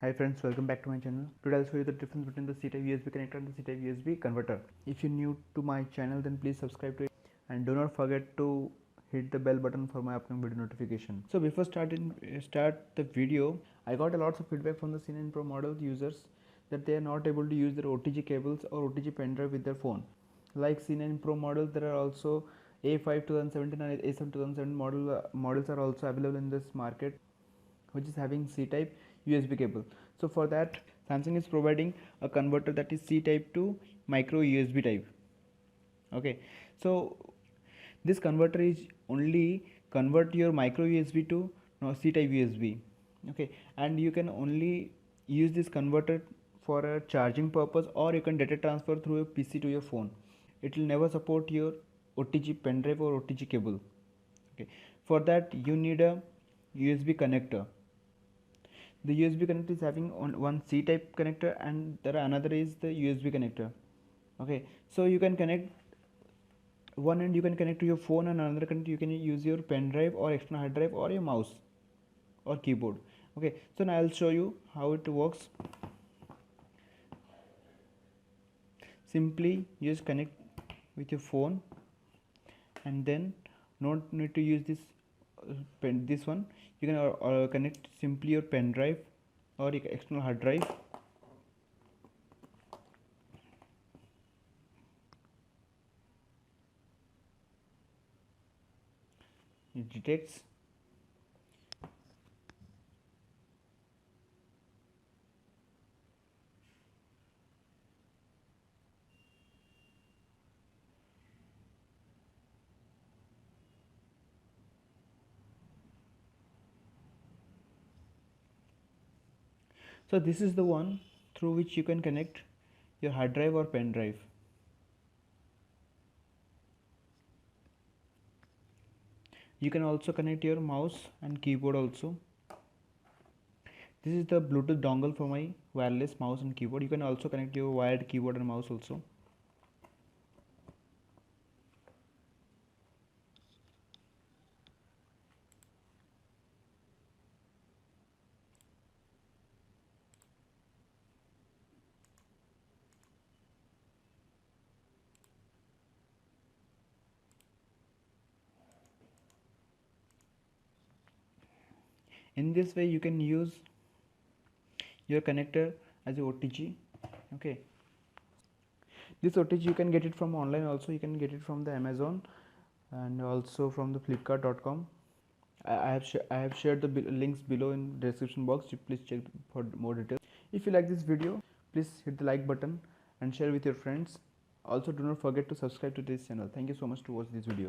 Hi friends, welcome back to my channel. Today I'll show you the difference between the C-type USB connector and the C-type USB converter. If you're new to my channel, then please subscribe to it and do not forget to hit the bell button for my upcoming video notification. So before start the video, I got a lots of feedback from the C9 Pro model users that they are not able to use their OTG cables or OTG pen drive with their phone. Like C9 Pro model, there are also A5 2017 and A7 2007 models are also available in this market, which is having C-type USB cable. So for that, Samsung is providing a converter that is C-type to micro USB type. Okay, so this converter is only convert your micro USB to C-type USB. Okay, and you can only use this converter for a charging purpose, or you can data transfer through a PC to your phone. It will never support your OTG pen drive or OTG cable. Okay, for that you need a USB connector. The USB connector is having one C type connector and there another is the USB connector. Okay, so you can connect one end, you can connect to your phone, and another connect you can use your pen drive or external hard drive or your mouse or keyboard. Okay, so now I'll show you how it works. Simply just connect with your phone and then not need to use this one. You can connect simply your pen drive or your external hard drive. It detects. So this is the one through which you can connect your hard drive or pen drive. You can also connect your mouse and keyboard also. This is the Bluetooth dongle for my wireless mouse and keyboard. You can also connect your wired keyboard and mouse also. In this way you can use your connector as a OTG. Okay, this OTG you can get it from online also. You can get it from the Amazon and also from the flipkart.com. I have shared the links below in the description box. You please check for more details. If you like this video, please hit the like button and share with your friends. Also, do not forget to subscribe to this channel. Thank you so much to watch this video.